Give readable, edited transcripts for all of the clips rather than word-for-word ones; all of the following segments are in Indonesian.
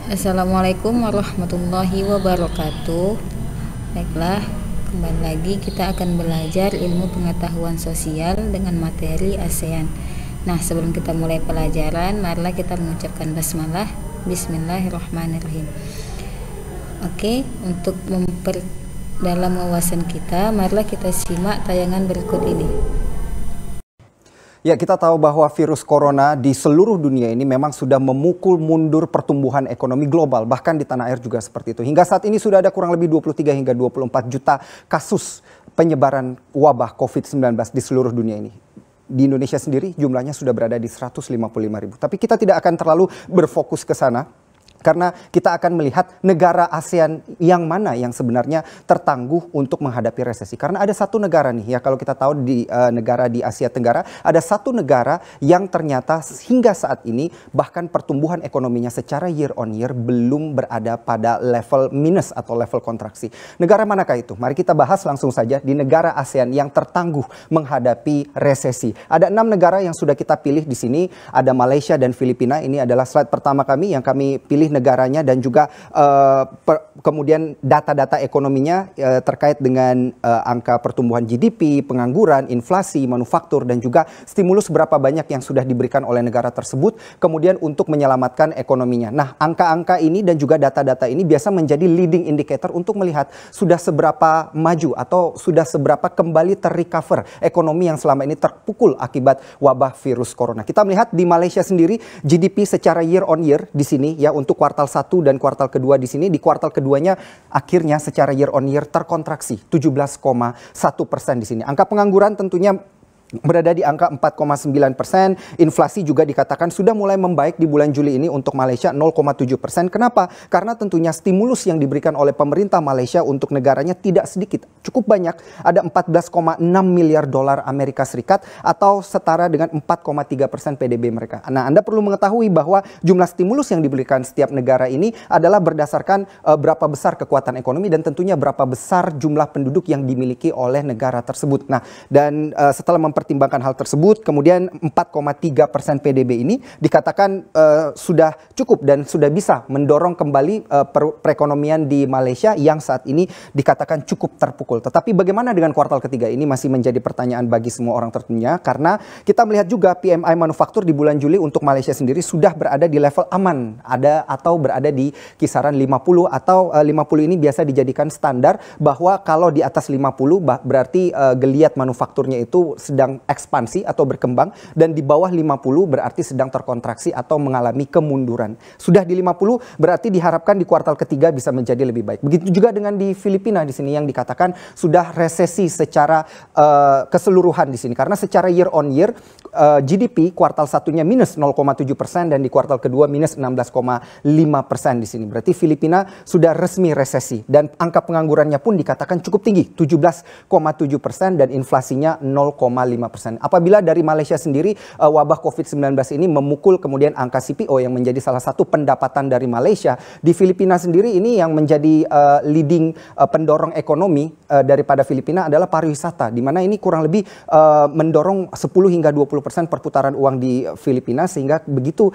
Assalamualaikum warahmatullahi wabarakatuh. Baiklah, kembali lagi kita akan belajar ilmu pengetahuan sosial dengan materi ASEAN. Nah, sebelum kita mulai pelajaran, marilah kita mengucapkan basmalah. Bismillahirrahmanirrahim. Oke, untuk memperdalam wawasan kita, marilah kita simak tayangan berikut ini. Ya, kita tahu bahwa virus corona di seluruh dunia ini memang sudah memukul mundur pertumbuhan ekonomi global. Bahkan di tanah air juga seperti itu. Hingga saat ini sudah ada kurang lebih 23 hingga 24 juta kasus penyebaran wabah COVID-19 di seluruh dunia ini. Di Indonesia sendiri jumlahnya sudah berada di 155 ribu. Tapi kita tidak akan terlalu berfokus ke sana. Karena kita akan melihat negara ASEAN yang mana yang sebenarnya tertangguh untuk menghadapi resesi. Karena ada satu negara nih ya, kalau kita tahu di negara di Asia Tenggara, ada satu negara yang ternyata hingga saat ini bahkan pertumbuhan ekonominya secara year on year belum berada pada level minus atau level kontraksi. Negara manakah itu? Mari kita bahas langsung saja di negara ASEAN yang tertangguh menghadapi resesi. Ada 6 negara yang sudah kita pilih di sini, ada Malaysia dan Filipina. Ini adalah slide pertama kami yang kami pilih negaranya dan juga kemudian data-data ekonominya terkait dengan angka pertumbuhan GDP, pengangguran, inflasi, manufaktur dan juga stimulus berapa banyak yang sudah diberikan oleh negara tersebut kemudian untuk menyelamatkan ekonominya. Nah, angka-angka ini dan juga data-data ini biasa menjadi leading indicator untuk melihat sudah seberapa maju atau sudah seberapa kembali terrecover ekonomi yang selama ini terpukul akibat wabah virus corona. Kita melihat di Malaysia sendiri GDP secara year on year di sini ya untuk kuartal 1 dan kuartal kedua di sini, di kuartal keduanya akhirnya secara year on year terkontraksi 17,1% di sini. Angka pengangguran tentunya berada di angka 4,9%. Inflasi juga dikatakan sudah mulai membaik di bulan Juli ini untuk Malaysia 0,7%. Kenapa? Karena tentunya stimulus yang diberikan oleh pemerintah Malaysia untuk negaranya tidak sedikit, cukup banyak. Ada 14,6 miliar dolar Amerika Serikat atau setara dengan 4,3% PDB mereka. Nah, Anda perlu mengetahui bahwa jumlah stimulus yang diberikan setiap negara ini adalah berdasarkan berapa besar kekuatan ekonomi dan tentunya berapa besar jumlah penduduk yang dimiliki oleh negara tersebut. Nah, dan setelah mempertimbangkan hal tersebut, kemudian 4,3% PDB ini dikatakan sudah cukup dan sudah bisa mendorong kembali perekonomian di Malaysia yang saat ini dikatakan cukup terpukul. Tetapi bagaimana dengan kuartal ketiga ini masih menjadi pertanyaan bagi semua orang tentunya, karena kita melihat juga PMI manufaktur di bulan Juli untuk Malaysia sendiri sudah berada di level aman, ada atau berada di kisaran 50 atau 50 ini biasa dijadikan standar bahwa kalau di atas 50 berarti geliat manufakturnya itu sedang ekspansi atau berkembang, dan di bawah 50 berarti sedang terkontraksi atau mengalami kemunduran. Sudah di 50 berarti diharapkan di kuartal ketiga bisa menjadi lebih baik. Begitu juga dengan di Filipina di sini yang dikatakan sudah resesi secara keseluruhan di sini, karena secara year on year GDP kuartal satunya minus 0,7% dan di kuartal kedua minus 16,5% di sini. Berarti Filipina sudah resmi resesi dan angka penganggurannya pun dikatakan cukup tinggi, 17,7% dan inflasinya 0,5%. Apabila dari Malaysia sendiri wabah COVID-19 ini memukul kemudian angka CPO yang menjadi salah satu pendapatan dari Malaysia, di Filipina sendiri ini yang menjadi leading pendorong ekonomi daripada Filipina adalah pariwisata, di mana ini kurang lebih mendorong 10 hingga 20% perputaran uang di Filipina, sehingga begitu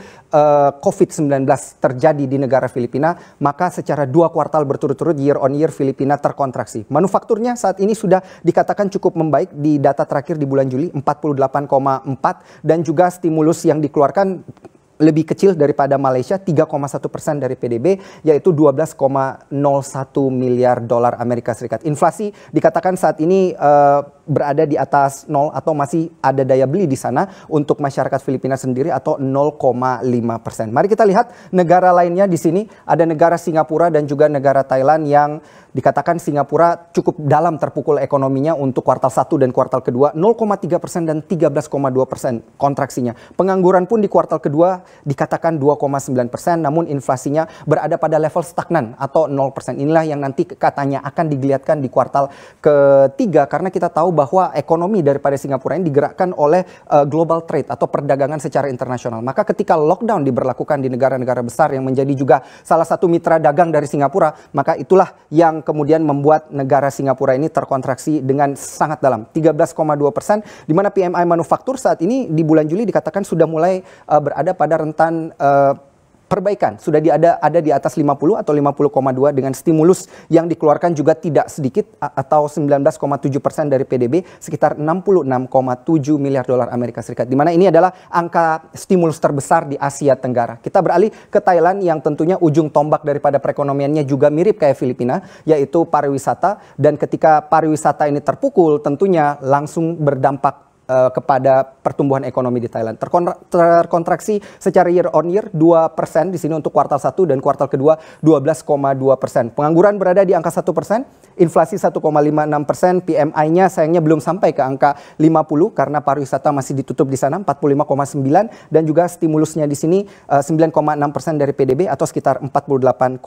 COVID-19 terjadi di negara Filipina, maka secara 2 kuartal berturut-turut year on year Filipina terkontraksi. Manufakturnya saat ini sudah dikatakan cukup membaik di data terakhir di bulan Juli 48,4 dan juga stimulus yang dikeluarkan lebih kecil daripada Malaysia, 3,1% dari PDB, yaitu 12,01 miliar dolar Amerika Serikat. Inflasi dikatakan saat ini berada di atas 0 atau masih ada daya beli di sana untuk masyarakat Filipina sendiri atau 0,5%. Mari kita lihat negara lainnya di sini. Ada negara Singapura dan juga negara Thailand yang dikatakan Singapura cukup dalam terpukul ekonominya untuk kuartal 1 dan kuartal kedua, 0,3% dan 13,2% kontraksinya. Pengangguran pun di kuartal kedua dikatakan 2,9%, namun inflasinya berada pada level stagnan atau 0%. Inilah yang nanti katanya akan digeliatkan di kuartal ketiga, karena kita tahu bahwa ekonomi daripada Singapura ini digerakkan oleh global trade atau perdagangan secara internasional. Maka ketika lockdown diberlakukan di negara-negara besar yang menjadi juga salah satu mitra dagang dari Singapura, maka itulah yang kemudian membuat negara Singapura ini terkontraksi dengan sangat dalam, 13,2%, di mana PMI manufaktur saat ini di bulan Juli dikatakan sudah mulai berada pada rentan perbaikan, sudah ada di atas 50 atau 50,2 dengan stimulus yang dikeluarkan juga tidak sedikit atau 19,7% dari PDB, sekitar 66,7 miliar dolar Amerika Serikat. Di mana ini adalah angka stimulus terbesar di Asia Tenggara. Kita beralih ke Thailand yang tentunya ujung tombak daripada perekonomiannya juga mirip kayak Filipina, yaitu pariwisata. Dan ketika pariwisata ini terpukul, tentunya langsung berdampak kepada pertumbuhan ekonomi di Thailand. Terkontraksi secara year on year 2% di sini untuk kuartal 1 dan kuartal kedua 12,2%. Pengangguran berada di angka 1%, inflasi 1,56%, PMI-nya sayangnya belum sampai ke angka 50 karena pariwisata masih ditutup di sana 45,9 dan juga stimulusnya di sini 9,6% dari PDB atau sekitar 48,19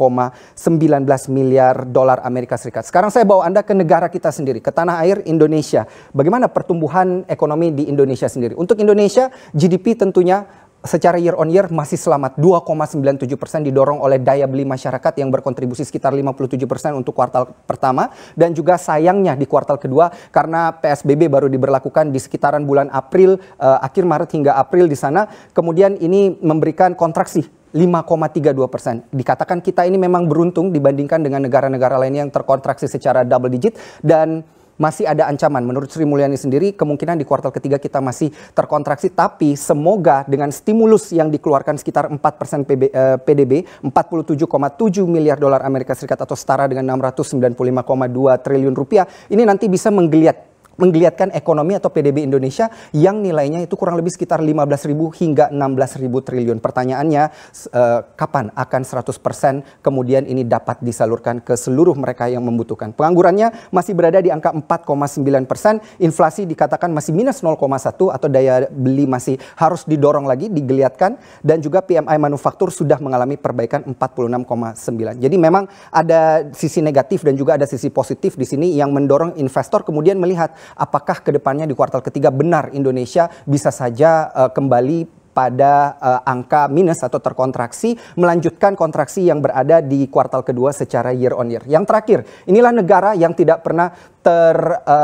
miliar dolar Amerika Serikat. Sekarang saya bawa Anda ke negara kita sendiri, ke tanah air Indonesia. Bagaimana pertumbuhan ekonomi di Indonesia sendiri? Untuk Indonesia, GDP tentunya secara year on year masih selamat 2,97% didorong oleh daya beli masyarakat yang berkontribusi sekitar 57% untuk kuartal pertama dan juga sayangnya di kuartal kedua karena PSBB baru diberlakukan di sekitaran bulan April, akhir Maret hingga April di sana, kemudian ini memberikan kontraksi 5,32%. Dikatakan kita ini memang beruntung dibandingkan dengan negara-negara lainnya yang terkontraksi secara double digit dan masih ada ancaman. Menurut Sri Mulyani sendiri, kemungkinan di kuartal ketiga kita masih terkontraksi, tapi semoga dengan stimulus yang dikeluarkan sekitar 4% PDB, 47,7 miliar dolar Amerika Serikat atau setara dengan 695,2 triliun rupiah, ini nanti bisa menggeliatkan ekonomi atau PDB Indonesia yang nilainya itu kurang lebih sekitar 15.000 hingga 16.000 triliun. Pertanyaannya, kapan akan 100% kemudian ini dapat disalurkan ke seluruh mereka yang membutuhkan? Penganggurannya masih berada di angka 4,9%, inflasi dikatakan masih minus 0,1 atau daya beli masih harus didorong lagi, digeliatkan, dan juga PMI manufaktur sudah mengalami perbaikan 46,9. Jadi memang ada sisi negatif dan juga ada sisi positif di sini yang mendorong investor kemudian melihat apakah kedepannya di kuartal ketiga benar Indonesia bisa saja kembali pada angka minus atau terkontraksi, melanjutkan kontraksi yang berada di kuartal kedua secara year on year. Yang terakhir, inilah negara yang tidak pernah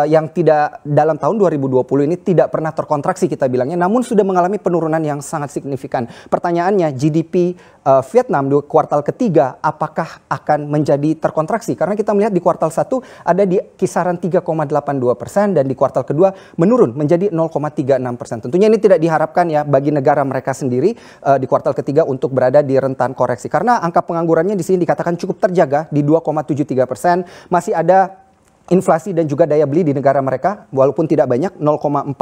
yang tidak dalam tahun 2020 ini tidak pernah terkontraksi kita bilangnya, namun sudah mengalami penurunan yang sangat signifikan. Pertanyaannya, GDP Vietnam di kuartal ketiga apakah akan menjadi terkontraksi? Karena kita melihat di kuartal 1 ada di kisaran 3,82% dan di kuartal kedua menurun menjadi 0,36%. Tentunya ini tidak diharapkan ya bagi negara mereka sendiri di kuartal ketiga untuk berada di rentan koreksi. Karena angka penganggurannya di sini dikatakan cukup terjaga di 2,73%, masih ada inflasi dan juga daya beli di negara mereka walaupun tidak banyak 0,4%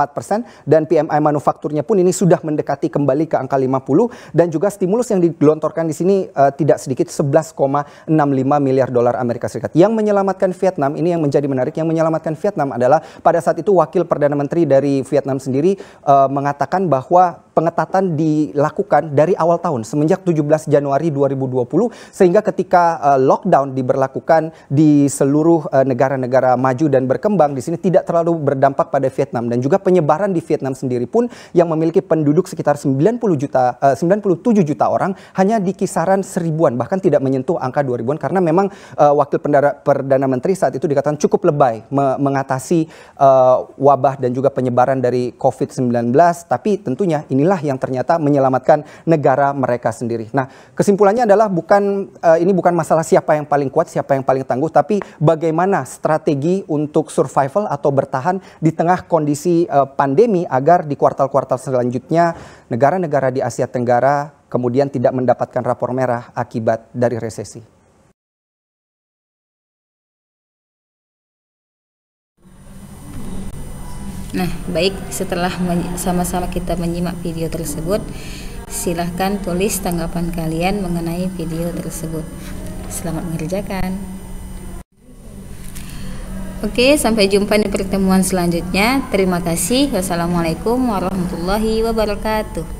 dan PMI manufakturnya pun ini sudah mendekati kembali ke angka 50 dan juga stimulus yang digelontorkan di sini tidak sedikit 11,65 miliar dolar Amerika Serikat. Yang menyelamatkan Vietnam ini yang menjadi menarik, yang menyelamatkan Vietnam adalah pada saat itu wakil Perdana Menteri dari Vietnam sendiri mengatakan bahwa pengetatan dilakukan dari awal tahun semenjak 17 Januari 2020 sehingga ketika lockdown diberlakukan di seluruh negara-negara maju dan berkembang di sini tidak terlalu berdampak pada Vietnam dan juga penyebaran di Vietnam sendiri pun yang memiliki penduduk sekitar 97 juta orang hanya di kisaran 1000-an bahkan tidak menyentuh angka 2000-an karena memang wakil Perdana Menteri saat itu dikatakan cukup lebay mengatasi wabah dan juga penyebaran dari COVID-19 tapi tentunya inilah yang ternyata menyelamatkan negara mereka sendiri. Nah, kesimpulannya adalah ini bukan masalah siapa yang paling kuat, siapa yang paling tangguh, tapi bagaimana strategi untuk survival atau bertahan di tengah kondisi pandemi agar di kuartal-kuartal selanjutnya negara-negara di Asia Tenggara kemudian tidak mendapatkan rapor merah akibat dari resesi. Nah, baik, setelah sama-sama kita menyimak video tersebut, silahkan tulis tanggapan kalian mengenai video tersebut. Selamat mengerjakan. Oke, sampai jumpa di pertemuan selanjutnya. Terima kasih. Wassalamualaikum warahmatullahi wabarakatuh.